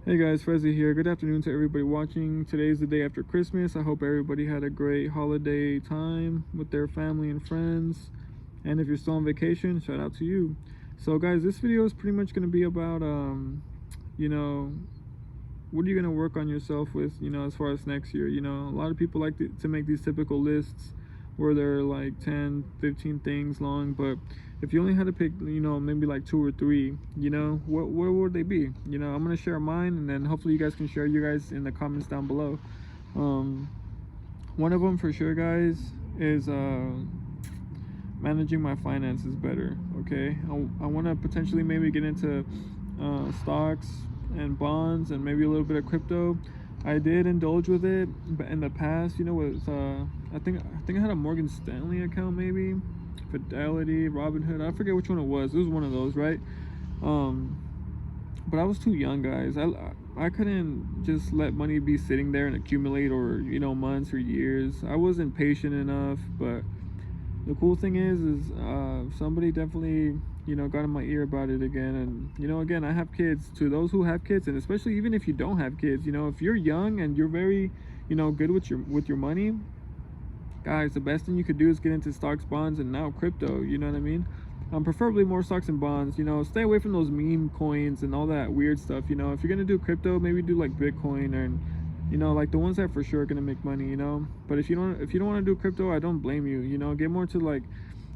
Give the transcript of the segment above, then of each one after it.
Hey guys, Frezzy here. Good afternoon to everybody watching. Today's the day after Christmas. I hope everybody had a great holiday time with their family and friends. And if you're still on vacation, shout out to you. So guys, this video is pretty much going to be about, you know, what are you going to work on yourself with, as far as next year. A lot of people like to make these typical lists where they're like 10, 15 things long, but if you only had to pick, maybe like 2 or 3, what would they be? I'm gonna share mine, and then hopefully you guys can share you guys in the comments down below. One of them for sure, guys, is managing my finances better. Okay, I want to potentially maybe get into stocks and bonds and maybe a little bit of crypto. I did indulge with it in the past, with I think I had a Morgan Stanley account, maybe Fidelity, Robinhood. I forget which one it was. It was one of those, right? But I was too young, guys. I couldn't just let money be sitting there and accumulate, or months or years. I wasn't patient enough. But the cool thing is somebody definitely got in my ear about it again. And again, I have kids. To those who have kids, and especially even if you don't have kids, if you're young and you're very good with your money, guys, the best thing you could do is get into stocks, bonds, and now crypto. You know what I mean? Preferably more stocks and bonds. Stay away from those meme coins and all that weird stuff. If you're gonna do crypto, maybe do like Bitcoin, or like the ones that for sure are gonna make money. But if you don't want to do crypto, I don't blame you. Get more to like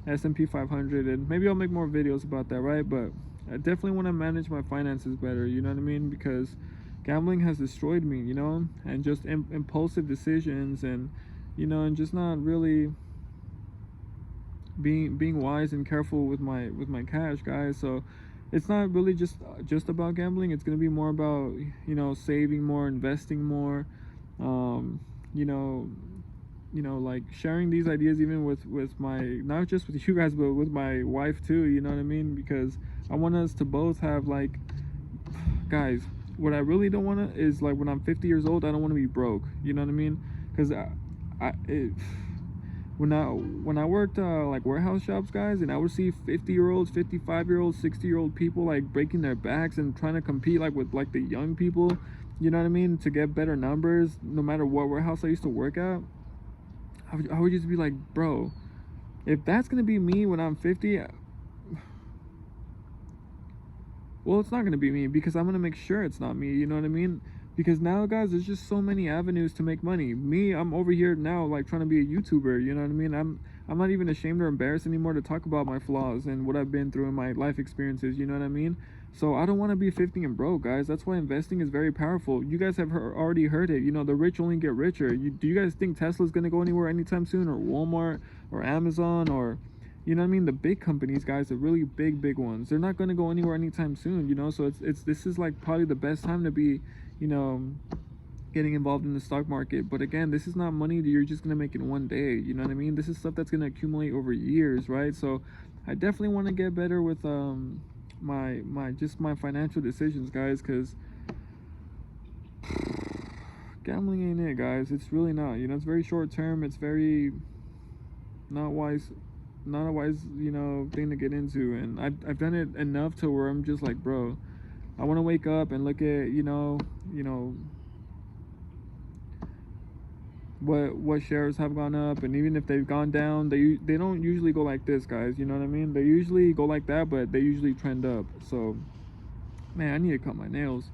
S&P 500, and maybe I'll make more videos about that, right? But I definitely want to manage my finances better. You know what I mean? Because gambling has destroyed me. And just impulsive decisions, and and just not really being wise and careful with my cash, guys. So it's not really just about gambling. It's going to be more about saving more, investing more, like sharing these ideas even with my, not just with you guys, but with my wife too. You know what I mean? Because I want us to both have, like, guys, what I really don't want to is, like, when I'm 50 years old, I don't want to be broke. You know what I mean? Because when I worked like warehouse shops, guys, and I would see 50-year-olds, 55-year-olds, 60-year-old people like breaking their backs and trying to compete like with like the young people, you know what I mean, to get better numbers no matter what warehouse I used to work at. I would just be like, bro, if that's gonna be me when I'm 50, well, it's not gonna be me, because I'm gonna make sure it's not me. You know what I mean? Because now, guys, there's just so many avenues to make money. I'm over here now, like, trying to be a YouTuber. You know what I mean? I'm not even ashamed or embarrassed anymore to talk about my flaws and what I've been through in my life experiences. You know what I mean? So I don't want to be 50 and broke, guys. That's why investing is very powerful. You guys have already heard it. The rich only get richer. Do you guys think Tesla's gonna go anywhere anytime soon, or Walmart, or Amazon, or you know what I mean? The big companies, guys, the really big ones, they're not going to go anywhere anytime soon. So this is like probably the best time to be, getting involved in the stock market. But again, this is not money that you're just going to make in one day. You know what I mean? This is stuff that's going to accumulate over years, right? So I definitely want to get better with my financial decisions, guys, because gambling ain't it, guys. It's really not. It's very short term. It's very not a wise thing to get into. And I've done it enough to where I'm just like, bro, I want to wake up and look at what shares have gone up, and even if they've gone down, they don't usually go like this, guys. You know what I mean? They usually go like that, but they usually trend up. So man, I need to cut my nails.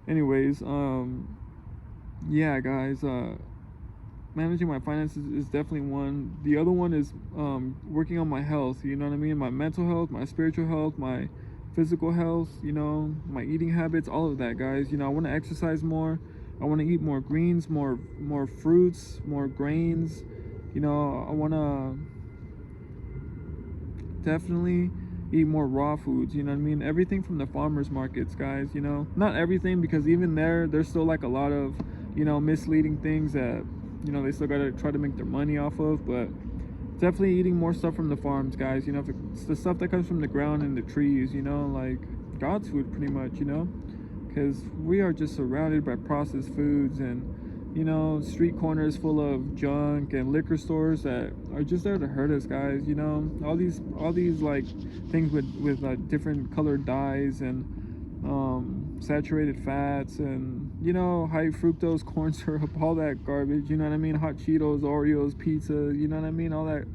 Anyways, yeah, guys, managing my finances is definitely one. The other one is working on my health. You know what I mean? My mental health, my spiritual health, my physical health, my eating habits, all of that, guys. I want to exercise more. I want to eat more greens, more fruits, more grains. I want to definitely eat more raw foods. You know what I mean? Everything from the farmers markets, guys. Not everything, because even there's still like a lot of misleading things that they still gotta try to make their money off of. But definitely eating more stuff from the farms, guys. If it's the stuff that comes from the ground and the trees, like God's food, pretty much. Because we are just surrounded by processed foods, and street corners full of junk, and liquor stores that are just there to hurt us, guys. All these like things with different colored dyes, and saturated fats, and high fructose corn syrup, all that garbage, you know what I mean? Hot Cheetos, Oreos, pizza, you know what I mean? All that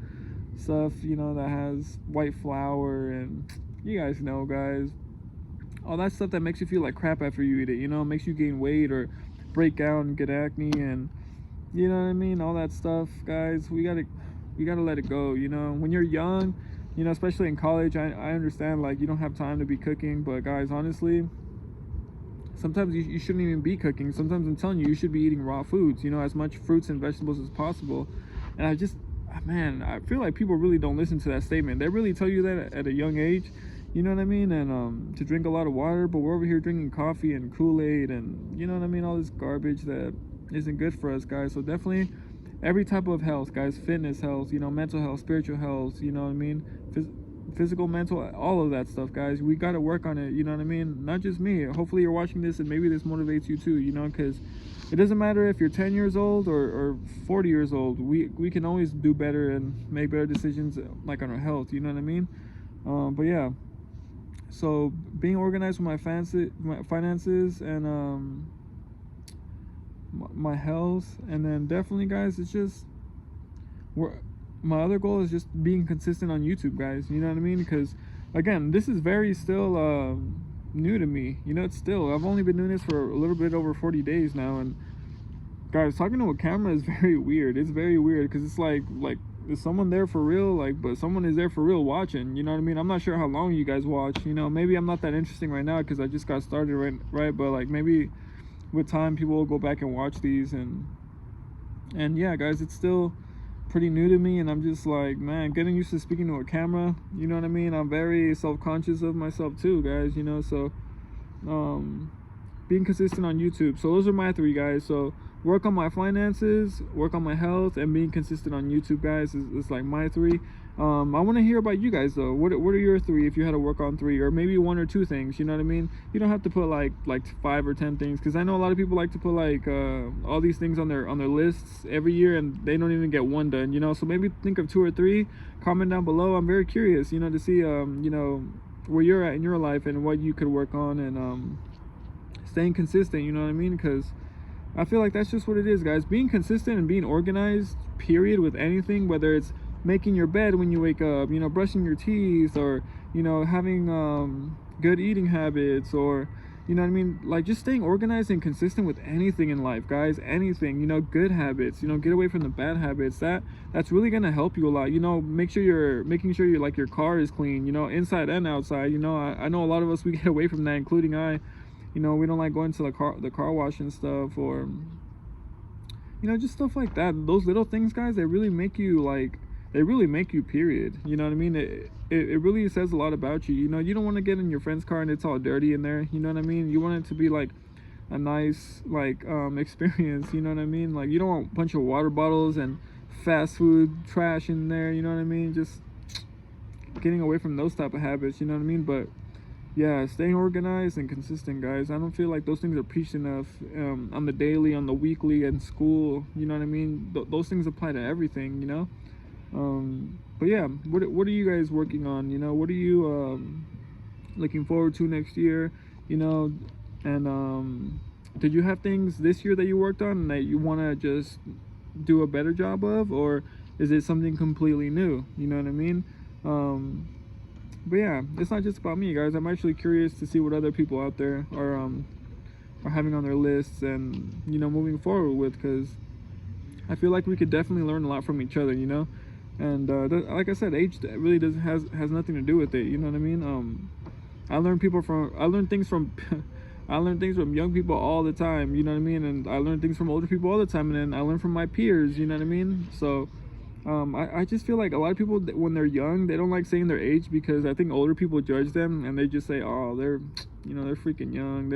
stuff, that has white flour, and you guys know, guys, all that stuff that makes you feel like crap after you eat it, makes you gain weight or break out and get acne, and you know what I mean? All that stuff, guys, we gotta let it go, when you're young, especially in college. I understand, like, you don't have time to be cooking, but guys, honestly, sometimes you shouldn't even be cooking. Sometimes I'm telling you, you should be eating raw foods, as much fruits and vegetables as possible. And I feel like people really don't listen to that statement. They really tell you that at a young age, you know what I mean? And to drink a lot of water, but we're over here drinking coffee and Kool-Aid and, you know what I mean? All this garbage that isn't good for us, guys. So definitely every type of health, guys, fitness health, mental health, spiritual health, you know what I mean? Physical, mental, all of that stuff, guys. We got to work on it, you know what I mean? Not just me. Hopefully you're watching this and maybe this motivates you too, because it doesn't matter if you're 10 years old or 40 years old. We can always do better and make better decisions, like, on our health, you know what I mean? But yeah, so being organized with my finances and my health, and then definitely, guys, it's just my other goal is just being consistent on YouTube, guys, you know what I mean? Because again, this is very still new to me, it's still, I've only been doing this for a little bit over 40 days now, and guys, talking to a camera is very weird. It's very weird because it's like is someone there for real? Like, but someone is there for real watching, you know what I mean? I'm not sure how long you guys watch, maybe I'm not that interesting right now because I just got started, right? But like, maybe with time people will go back and watch these, and yeah, guys, it's still pretty new to me, and I'm just like, man, getting used to speaking to a camera, you know what I mean? I'm very self-conscious of myself too, guys, so being consistent on YouTube. So those are my 3, guys. So work on my finances, work on my health, and being consistent on YouTube, guys, is like my 3. I want to hear about you guys though. What are your 3 if you had to work on 3, or maybe 1 or 2 things, you know what I mean? You don't have to put like 5 or 10 things, because I know a lot of people like to put like all these things on their lists every year and they don't even get 1 done, so maybe think of 2 or 3. Comment down below. I'm very curious, to see where you're at in your life and what you could work on, and staying consistent, you know what I mean? Because I feel like that's just what it is, guys. Being consistent and being organized, period, with anything, whether it's making your bed when you wake up, brushing your teeth, or having good eating habits, or you know what I mean, like just staying organized and consistent with anything in life, guys. Anything, good habits, get away from the bad habits. That's really gonna help you a lot. Making sure you're like, your car is clean, inside and outside. I know a lot of us, we get away from that, including I. We don't like going to the car wash and stuff, or just stuff like that. Those little things, guys, they really make you period. You know what I mean? It really says a lot about you. You don't want to get in your friend's car and it's all dirty in there, you know what I mean? You want it to be like a nice experience, you know what I mean? Like, you don't want a bunch of water bottles and fast food trash in there, you know what I mean? Just getting away from those type of habits, you know what I mean? But yeah, staying organized and consistent, guys. I don't feel like those things are preached enough on the daily, on the weekly, and school, you know what I mean? Those things apply to everything, but yeah, what are you guys working on? What are you looking forward to next year? And did you have things this year that you worked on that you want to just do a better job of, or is it something completely new? You know what I mean? But yeah, it's not just about me, guys. I'm actually curious to see what other people out there are having on their lists, and moving forward with, because I feel like we could definitely learn a lot from each other, and like I said, age really has nothing to do with it, you know what I mean? I learn things from I learn things from young people all the time, you know what I mean? And I learn things from older people all the time, and then I learn from my peers, you know what I mean? So I just feel like a lot of people, when they're young, they don't like saying their age, because I think older people judge them and they just say, oh, they're freaking young,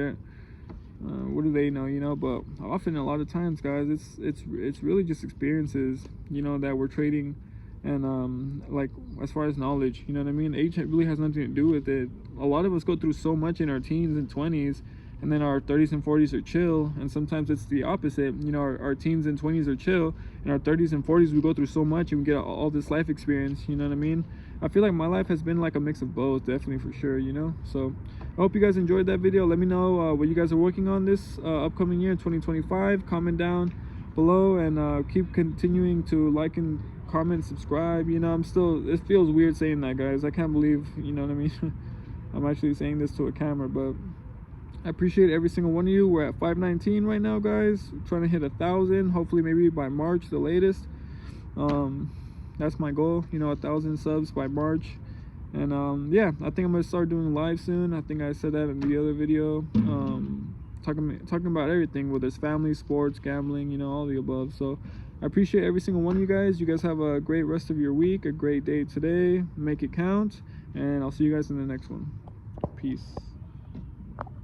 what do they know, but often, a lot of times, guys, it's really just experiences, that we're trading, and like, as far as knowledge, you know what I mean? Age really has nothing to do with it. A lot of us go through so much in our teens and 20s, and then our 30s and 40s are chill, and sometimes it's the opposite. Our teens and 20s are chill, and our 30s and 40s we go through so much and we get all this life experience, you know what I mean? I feel like my life has been like a mix of both, definitely, for sure, you know. So I hope you guys enjoyed that video. Let me know what you guys are working on this upcoming year, 2025. Comment down below, and keep continuing to like and comment, subscribe. You know, it feels weird saying that, guys. I can't believe, you know what I mean. I'm actually saying this to a camera, but I appreciate every single one of you. We're at 519 right now, guys. We're trying to hit 1,000, hopefully maybe by March the latest. That's my goal, you know, 1,000 subs by March. And yeah, I think I'm gonna start doing live soon. I think I said that in the other video, talking about everything, whether it's family, sports, gambling, you know, all the above. So I appreciate every single one of you guys. You guys have a great rest of your week, a great day today. Make it count, and I'll see you guys in the next one. Peace.